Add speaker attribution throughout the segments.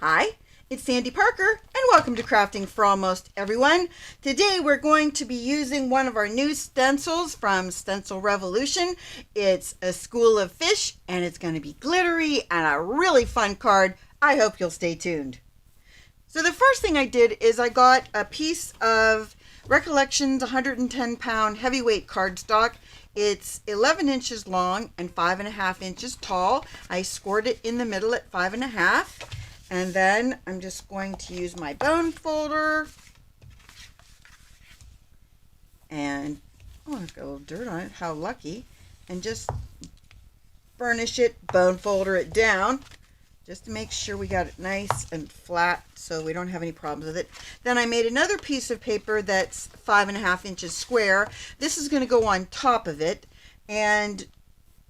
Speaker 1: Hi, it's Sandy Parker, and welcome to Crafting for Almost Everyone. Today we're going to be using one of our new stencils from Stencil Revolution. It's a school of fish, and it's going to be glittery and a really fun card. I hope you'll stay tuned. So the first thing I did is I got a piece of Recollections 110-pound heavyweight cardstock. It's 11 inches long and 5.5 inches tall. I scored it in the middle at 5.5. And then I'm just going to use my bone folder. And, oh, I've got a little dirt on it. How lucky. And just burnish it, bone folder it down. Just to make sure we got it nice and flat so we don't have any problems with it. Then I made another piece of paper that's 5.5 inches square. This is going to go on top of it. And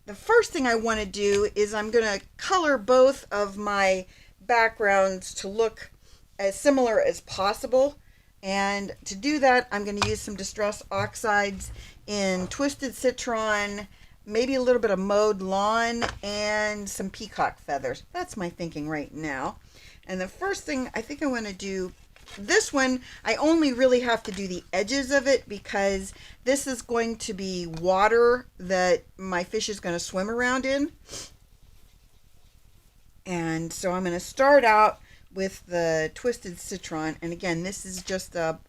Speaker 1: the first thing I want to do is I'm going to color both of my backgrounds to look as similar as possible. And to do that, I'm going to use some Distress Oxides in Twisted Citron, maybe a little bit of Mowed Lawn, and some Peacock Feathers. That's my thinking right now. And the first thing I think I want to do, this one, I only really have to do the edges of it because this is going to be water that my fish is going to swim around in. And so I'm going to start out with the Twisted Citron. And again, this is just a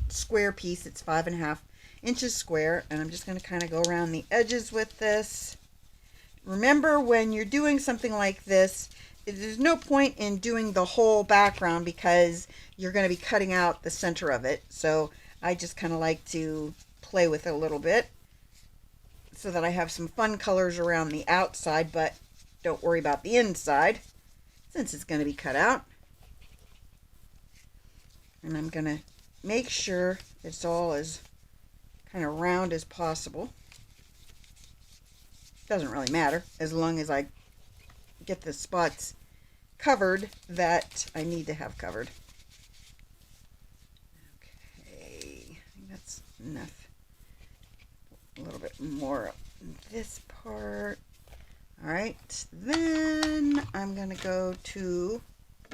Speaker 1: square piece. It's 5.5 inches square. And I'm just going to kind of go around the edges with this. Remember, when you're doing something like this, there's no point in doing the whole background because you're going to be cutting out the center of it. So I just kind of like to play with it a little bit so that I have some fun colors around the outside, but don't worry about the inside since it's going to be cut out. And I'm going to make sure it's all as kind of round as possible. Doesn't really matter as long as I get the spots covered that I need to have covered. Okay, I think that's enough. A little bit more in this part. All right, then I'm going to go to,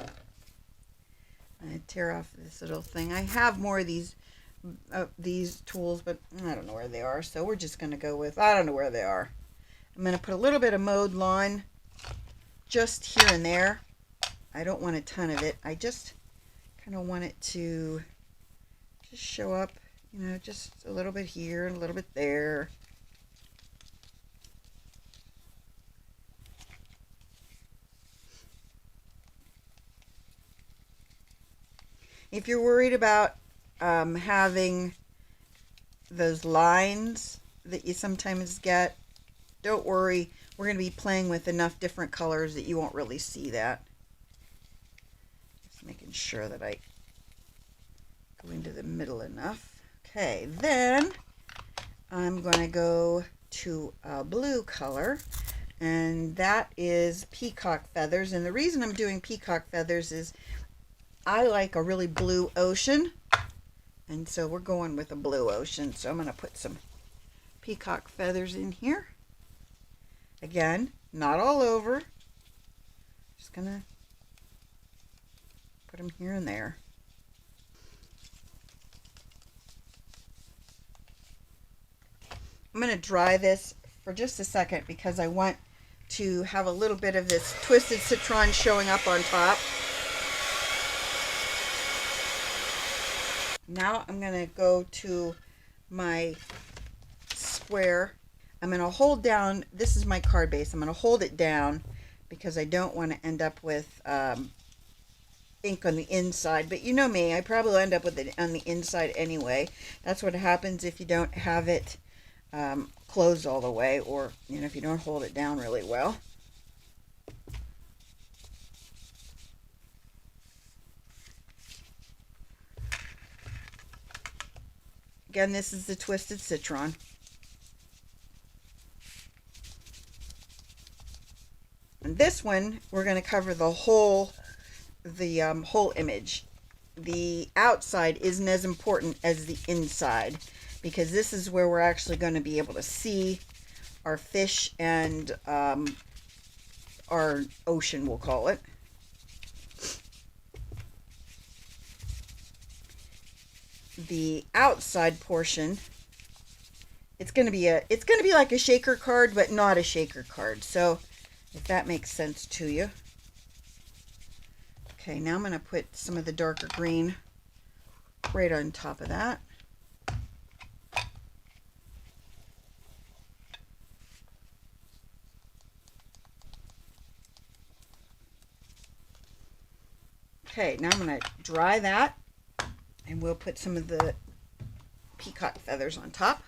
Speaker 1: I tear off this little thing. I have more of these tools, but I don't know where they are. So we're just going to go with, I don't know where they are. I'm going to put a little bit of Mowed Lawn just here and there. I don't want a ton of it. I just kind of want it to just show up, you know, just a little bit here and a little bit there. If you're worried about having those lines that you sometimes get, don't worry. We're going to be playing with enough different colors that you won't really see that. Just making sure that I go into the middle enough. Okay, then I'm going to go to a blue color, and that is Peacock Feathers. And the reason I'm doing Peacock Feathers is I like a really blue ocean, and so we're going with a blue ocean. So I'm going to put some Peacock Feathers in here. Again, not all over. Just going to put them here and there. I'm going to dry this for just a second because I want to have a little bit of this Twisted Citron showing up on top. Now I'm going to go to my square. I'm going to hold down, this is my card base, I'm going to hold it down because I don't want to end up with ink on the inside. But you know me, I probably end up with it on the inside anyway. That's what happens if you don't have it closed all the way, or you know, if you don't hold it down really well. Again, this is the Twisted Citron. And this one, we're going to cover the whole image. The outside isn't as important as the inside because this is where we're actually going to be able to see our fish and our ocean, we'll call it. the outside portion, it's going to be like a shaker card, but not a shaker card. So if that makes sense to you. Okay, now I'm going to put some of the darker green right on top of that. Okay, now I'm going to dry that, and we'll put some of the peacock feathers on top.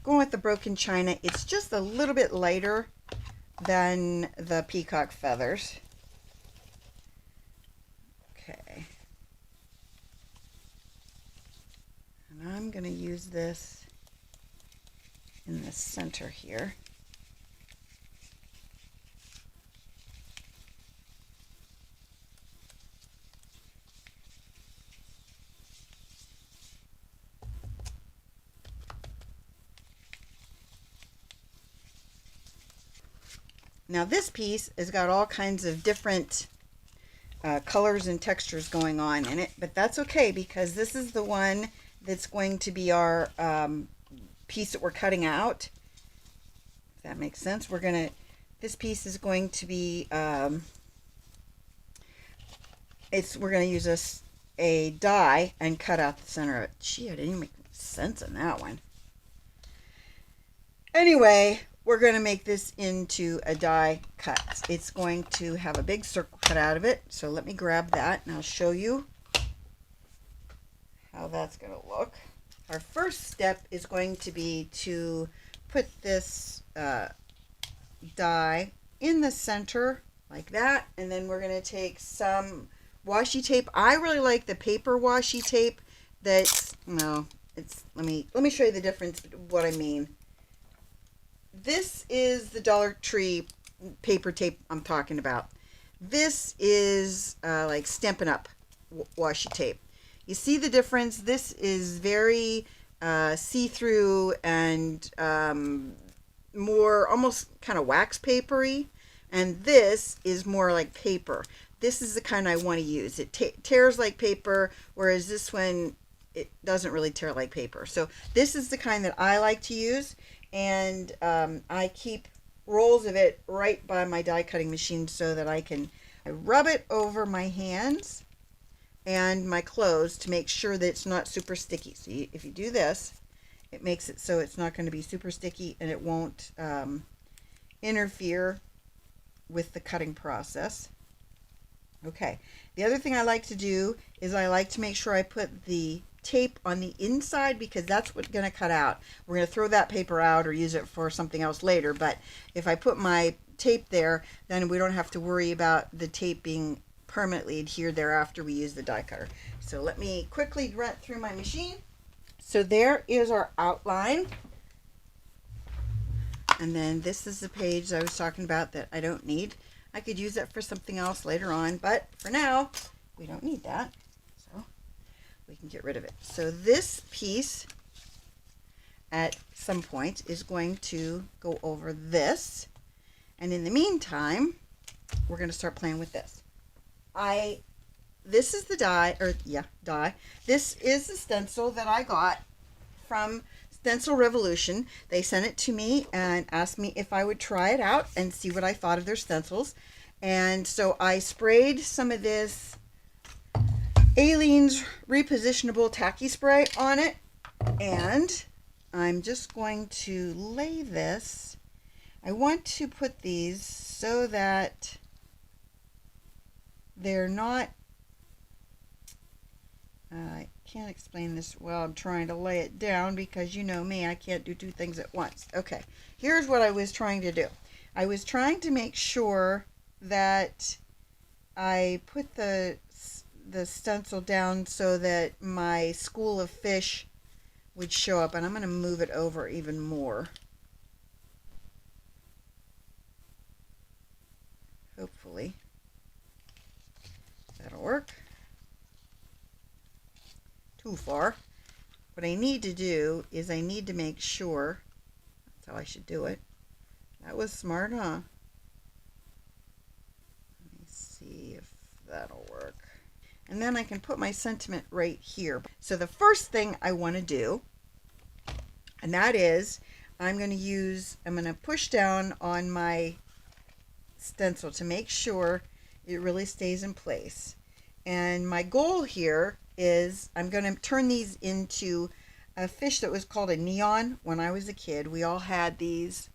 Speaker 1: Going with the broken china, it's just a little bit lighter than the peacock feathers. Okay. And I'm going to use this in the center here. Now this piece has got all kinds of different colors and textures going on in it, but that's okay because this is the one that's going to be our piece that we're cutting out. If that makes sense. This piece is going to be, we're going to use a die and cut out the center of it. Gee, I didn't even make sense in that one. Anyway, we're going to make this into a die cut. It's going to have a big circle cut out of it. So let me grab that and I'll show you how that's going to look. Our first step is going to be to put this die in the center like that. And then we're going to take some washi tape. I really like the paper washi tape that's, no, it's, let me show you the difference, what I mean. This is the Dollar Tree paper tape I'm talking about. This is like Stampin' Up washi tape. You see the difference? This is very see-through and more almost kind of wax papery. And this is more like paper. This is the kind I want to use. It tears like paper, whereas this one, it doesn't really tear like paper. So this is the kind that I like to use. And I keep rolls of it right by my die cutting machine so that I rub it over my hands and my clothes to make sure that it's not super sticky. So if you do this, it makes it so it's not going to be super sticky and it won't interfere with the cutting process. Okay, the other thing I like to do is I like to make sure I put the tape on the inside because that's what's going to cut out. We're going to throw that paper out or use it for something else later, but if I put my tape there, then we don't have to worry about the tape being permanently adhered there after we use the die cutter. So let me quickly run through my machine. So there is our outline. And then this is the page I was talking about that I don't need. I could use that for something else later on, but for now, we don't need that. We can get rid of it. So this piece at some point is going to go over this. And in the meantime, we're going to start playing with this. This is the die. This is the stencil that I got from Stencil Revolution. They sent it to me and asked me if I would try it out and see what I thought of their stencils. And so I sprayed some of this Aleene's repositionable tacky spray on it, and I'm just going to lay this. I want to put these so that they're not, I can't explain this well. I'm trying to lay it down because you know me, I can't do two things at once. Okay, here's what I was trying to do. I was trying to make sure that I put the stencil down so that my school of fish would show up, and I'm going to move it over even more. Hopefully that'll work. Too far. What I need to do is I need to make sure, that's how I should do it. That was smart, huh? Let me see. that'll work. And then I can put my sentiment right here. So the first thing I want to do, and that is, I'm going to push down on my stencil to make sure it really stays in place. And my goal here is I'm going to turn these into a fish that was called a neon. When I was a kid, we all had these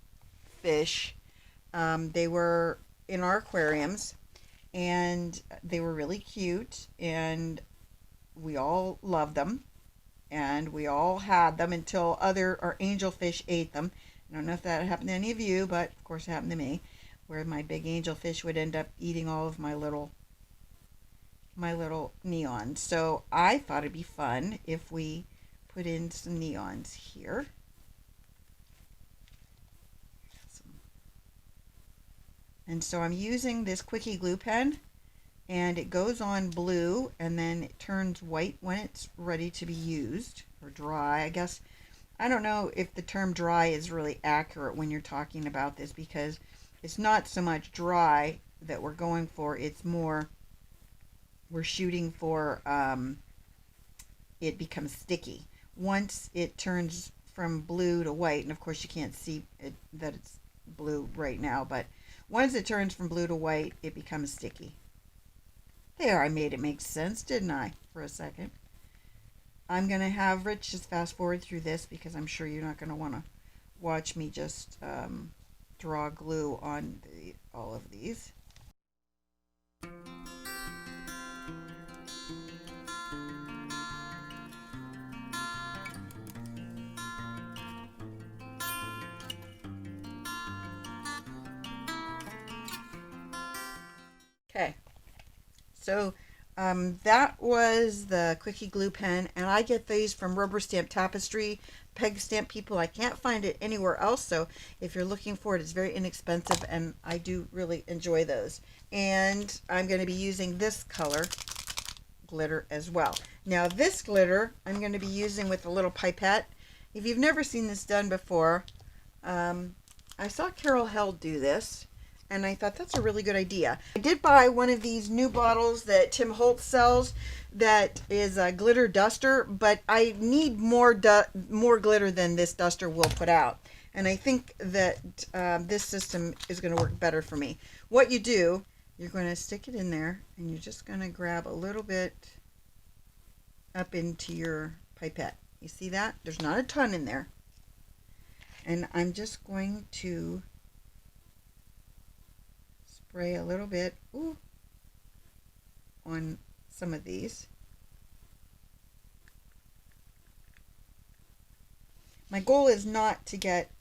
Speaker 1: fish. They were in our aquariums, and they were really cute, and we all loved them, and we all had them until our angelfish ate them. I don't know if that happened to any of you, but of course it happened to me, where my big angelfish would end up eating all of my little neons. So I thought it'd be fun if we put in some neons here. And so I'm using this quickie glue pen, and it goes on blue and then it turns white when it's ready to be used, or dry, I guess. I don't know if the term dry is really accurate when you're talking about this, because it's not so much dry that we're going for, it's more we're shooting for it becomes sticky. Once it turns from blue to white, and of course you can't see that it's blue right now, but once it turns from blue to white, it becomes sticky. There, I made it make sense, didn't I, for a second? I'm going to have Rich just fast forward through this, because I'm sure you're not going to want to watch me just draw glue on all of these. Okay, so that was the quickie glue pen, and I get these from Rubber Stamp Tapestry, Peg Stamp people. I can't find it anywhere else, so if you're looking for it, it's very inexpensive, and I do really enjoy those. And I'm going to be using this color glitter as well. Now this glitter I'm going to be using with a little pipette. If you've never seen this done before, I saw Carol Held do this, and I thought that's a really good idea. I did buy one of these new bottles that Tim Holtz sells that is a glitter duster, but I need more glitter than this duster will put out. And I think that this system is going to work better for me. What you do, you're going to stick it in there, and you're just going to grab a little bit up into your pipette. You see that? There's not a ton in there. And I'm just going to spray a little bit on some of these. My goal is not to get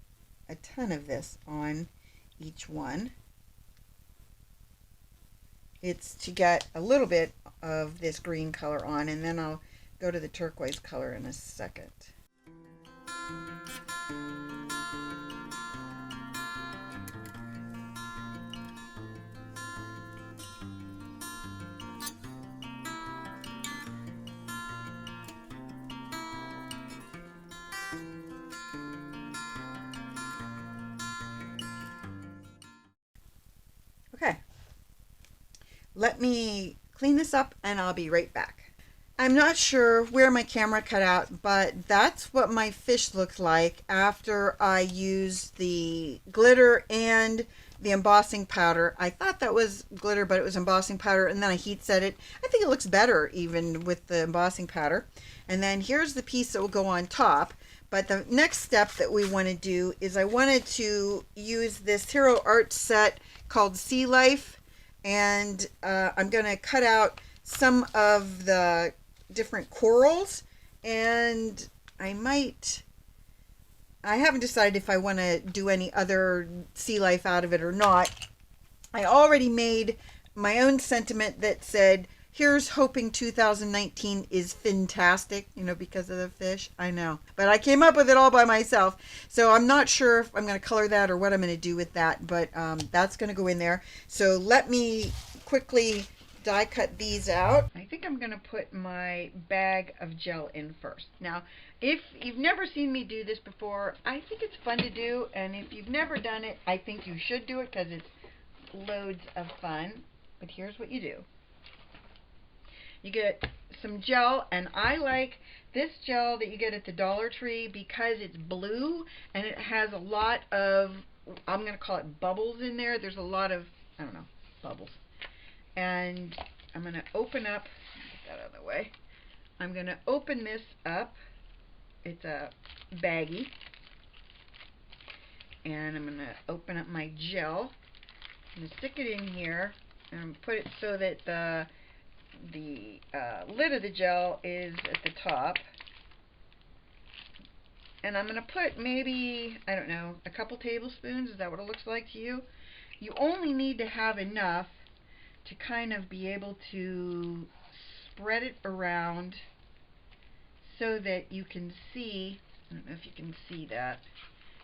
Speaker 1: a ton of this on each one. It's to get a little bit of this green color on, and then I'll go to the turquoise color in a second. Okay, let me clean this up and I'll be right back. I'm not sure where my camera cut out, but that's what my fish looked like after I used the glitter and the embossing powder. I thought that was glitter, but it was embossing powder, and then I heat set it. I think it looks better even with the embossing powder. And then here's the piece that will go on top. But the next step that we want to do is I wanted to use this Hero Art set called Sea Life, and I'm going to cut out some of the different corals, and I haven't decided if I want to do any other sea life out of it or not. I already made my own sentiment that said, here's hoping 2019 is fantastic, because of the fish. I know. But I came up with it all by myself. So I'm not sure if I'm going to color that or what I'm going to do with that. But that's going to go in there. So let me quickly die cut these out. I think I'm going to put my bag of gel in first. Now, if you've never seen me do this before, I think it's fun to do. And if you've never done it, I think you should do it because it's loads of fun. But here's what you do. you get some gel, and I like this gel that you get at the Dollar Tree because it's blue and it has a lot of, I'm going to call it bubbles in there. There's a lot of, I don't know, bubbles. And I'm going to open up, get that out of the way. I'm going to open this up. It's a baggie. And I'm going to open up my gel. I'm going to stick it in here and put it so that the lid of the gel is at the top. And I'm going to put maybe, I don't know, a couple tablespoons. Is that what it looks like to you? You only need to have enough to kind of be able to spread it around so that you can see, I don't know if you can see that.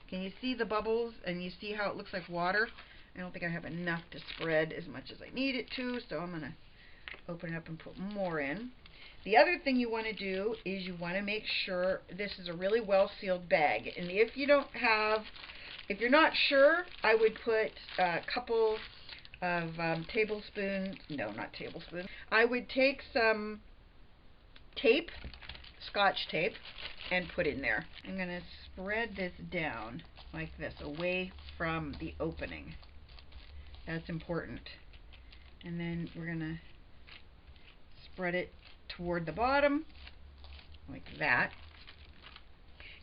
Speaker 1: Can you see the bubbles and you see how it looks like water? I don't think I have enough to spread as much as I need it to, so I'm going to open it up and put more in. The other thing you want to do is you want to make sure this is a really well sealed bag. And if you don't have, if you're not sure, I would put a couple of tablespoons, no, not tablespoons. I would take some tape, Scotch tape, and put in there. I'm going to spread this down like this, away from the opening. That's important. And then we're going to spread it toward the bottom like that,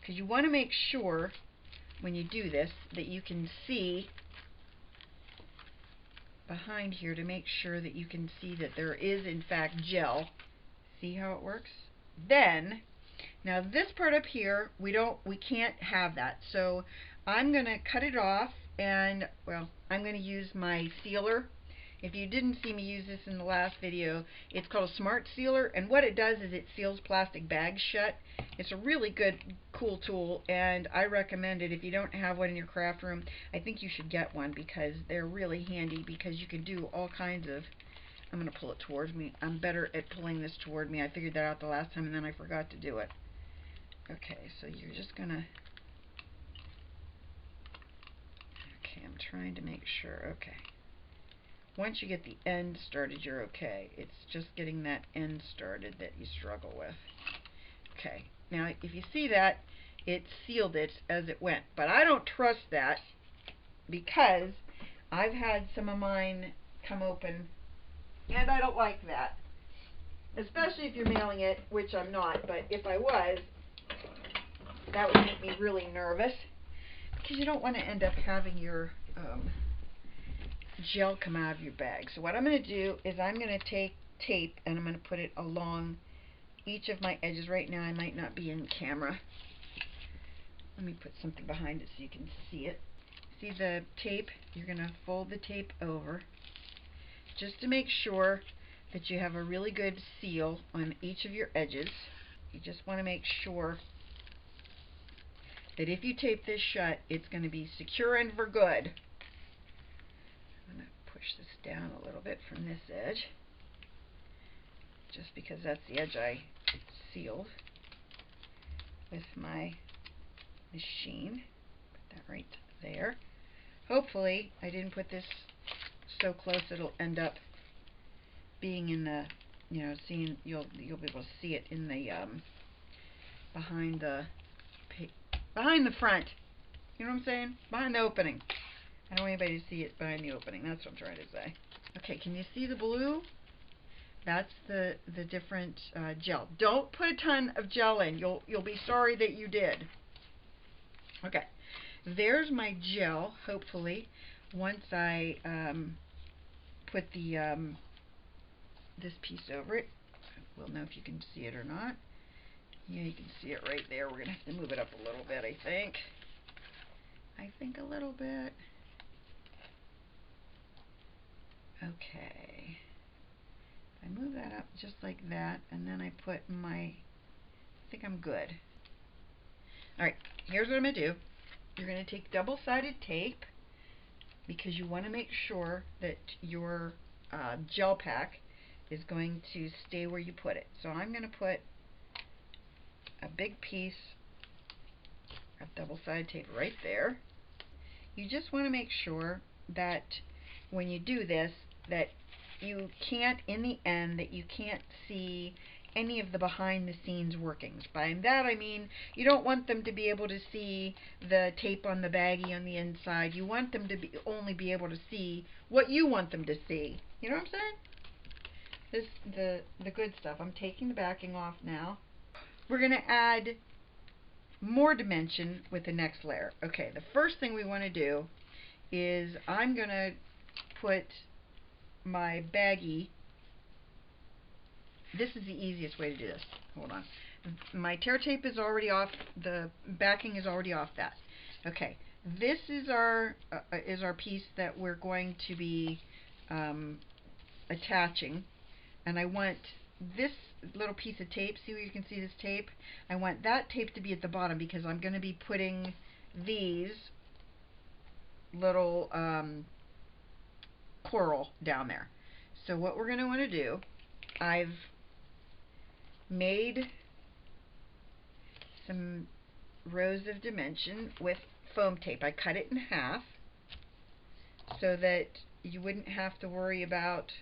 Speaker 1: because you want to make sure when you do this that you can see behind here, to make sure that you can see that there is in fact gel. See how it works? Then now this part up here, we can't have that, so I'm going to cut it off, and well, I'm going to use my sealer. If you didn't see me use this in the last video, it's called a Smart Sealer, and what it does is it seals plastic bags shut. It's a really good, cool tool, and I recommend it. If you don't have one in your craft room, I think you should get one, because they're really handy, because you can do all kinds of, I'm going to pull it towards me. I'm better at pulling this toward me. I figured that out the last time, and then I forgot to do it. Okay, so you're just going to, okay, I'm trying to make sure, okay. Once you get the end started, you're okay. It's just getting that end started that you struggle with. Okay, now if you see that, it sealed it as it went. But I don't trust that, because I've had some of mine come open, and I don't like that. Especially if you're mailing it, which I'm not, but if I was, that would make me really nervous, because you don't want to end up having your gel come out of your bag. So what I'm going to do is I'm going to take tape and I'm going to put it along each of my edges. Right now I might not be in camera. Let me put something behind it so you can see it. See the tape? You're going to fold the tape over just to make sure that you have a really good seal on each of your edges. You just want to make sure that if you tape this shut, it's going to be secure and for good. I'm going to push this down a little bit from this edge, just because that's the edge I sealed with my machine. Put that right there. Hopefully I didn't put this so close it'll end up being in the, you know, seeing, you'll be able to see it in the behind the front. You know what I'm saying? Behind the opening. I don't want anybody to see it behind the opening. That's what I'm trying to say. Okay, can you see the blue? That's the different gel. Don't put a ton of gel in. You'll be sorry that you did. Okay, there's my gel. Hopefully, once I put the this piece over it, we'll know if you can see it or not. Yeah, you can see it right there. We're gonna have to move it up a little bit, I think. A little bit. Okay. I move that up just like that, and then I put my, I think I'm good. Alright, here's what I'm going to do. You're going to take double-sided tape, because you want to make sure that your gel pack is going to stay where you put it. So I'm going to put a big piece of double-sided tape right there. You just want to make sure that when you do this, that you can't, in the end, that you can't see any of the behind the scenes workings. By that I mean you don't want them to be able to see the tape on the baggie on the inside. You want them to only be able to see what you want them to see. You know what I'm saying? This the good stuff. I'm taking the backing off now. We're going to add more dimension with the next layer. Okay, the first thing we want to do is I'm going to put my baggie. This is the easiest way to do this. Hold on. My tear tape is already off. The backing is already off that. Okay, this is our piece that we're going to be attaching, and I want this little piece of tape. See where you can see this tape? I want that tape to be at the bottom because I'm going to be putting these little coral down there. So what we're going to want to do, I've made some rows of dimension with foam tape. I cut it in half so that you wouldn't have to worry about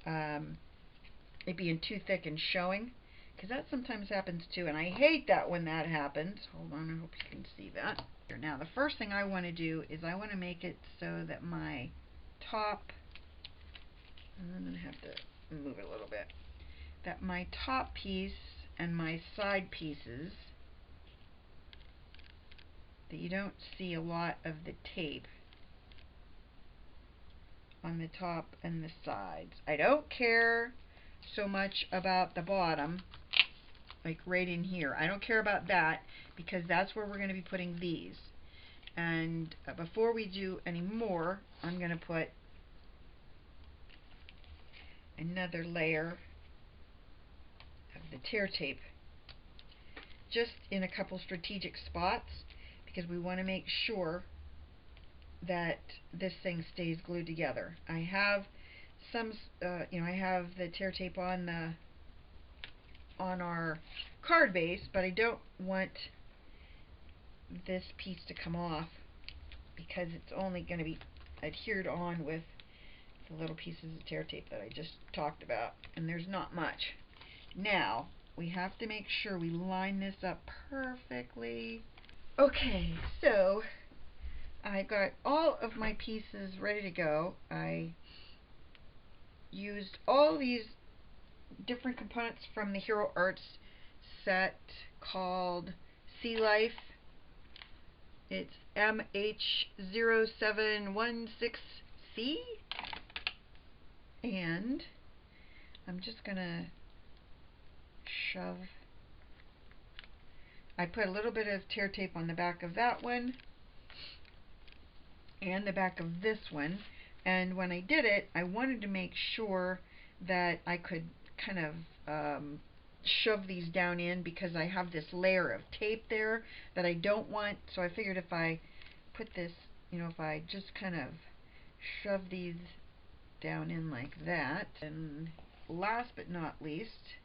Speaker 1: it being too thick and showing, because that sometimes happens too, and I hate that when that happens. Hold on, I hope you can see that. Now the first thing I want to do is I want to make it so that my top, and I'm going to have to move it a little bit, that my top piece and my side pieces, that you don't see a lot of the tape on the top and the sides. I don't care so much about the bottom, like right in here. I don't care about that because that's where we're going to be putting these. And before we do any more, I'm going to put another layer of the tear tape just in a couple strategic spots because we want to make sure that this thing stays glued together. I have some, I have the tear tape on our card base, but I don't want this piece to come off because it's only going to be adhered on with the little pieces of tear tape that I just talked about, and there's not much. Now we have to make sure we line this up perfectly. Okay, so I got all of my pieces ready to go. I used all these different components from the Hero Arts set called Sea Life. It's MH0716C, and I'm just gonna shove. I put a little bit of tear tape on the back of that one and the back of this one, and when I did it, I wanted to make sure that I could kind of shove these down in because I have this layer of tape there that I don't want. So I figured if I put this, if I just kind of shove these down in like that. And last but not least,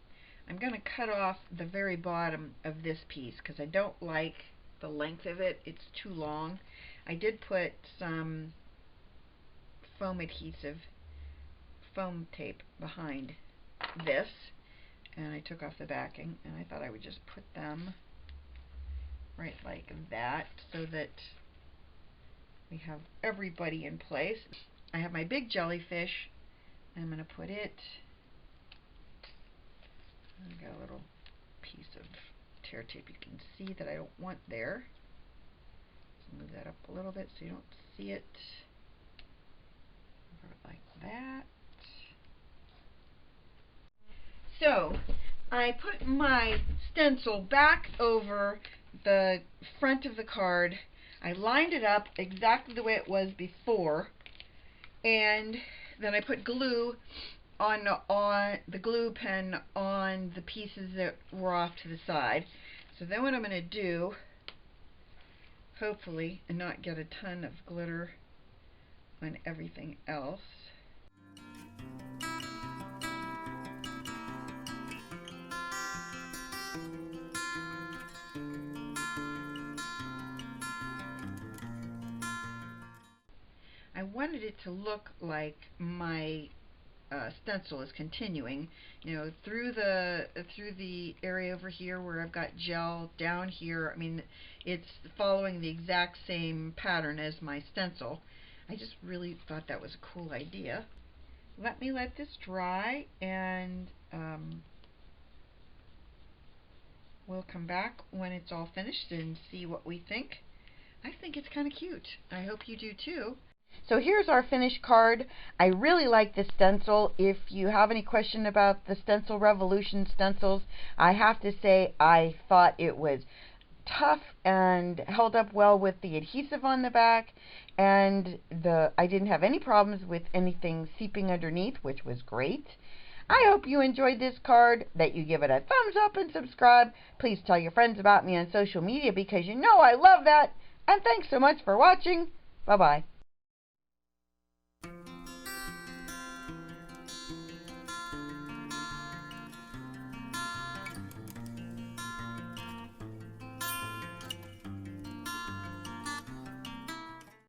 Speaker 1: I'm going to cut off the very bottom of this piece because I don't like the length of it. It's too long. I did put some foam adhesive, foam tape behind this, and I took off the backing, and I thought I would just put them right like that so that we have everybody in place. I have my big jellyfish. I'm going to put it, I've got a little piece of tear tape you can see that I don't want there. So move that up a little bit so you don't see it. Put it like that. So I put my stencil back over the front of the card. I lined it up exactly the way it was before, and then I put glue on the glue pen on the pieces that were off to the side. So then what I'm going to do, hopefully, and not get a ton of glitter on everything else, I I wanted it to look like my stencil is continuing, you know, through the area over here where I've got gel down here. I mean, it's following the exact same pattern as my stencil. I just really thought that was a cool idea. Let me let this dry, and we'll come back when it's all finished and see what we think. I think it's kind of cute. I hope you do too. So here's our finished card. I really like this stencil. If you have any question about the Stencil Revolution stencils, I have to say I thought it was tough and held up well with the adhesive on the back, and I didn't have any problems with anything seeping underneath, which was great. I hope you enjoyed this card, that you give it a thumbs up and subscribe. Please tell your friends about me on social media because you know I love that. And thanks so much for watching. Bye-bye.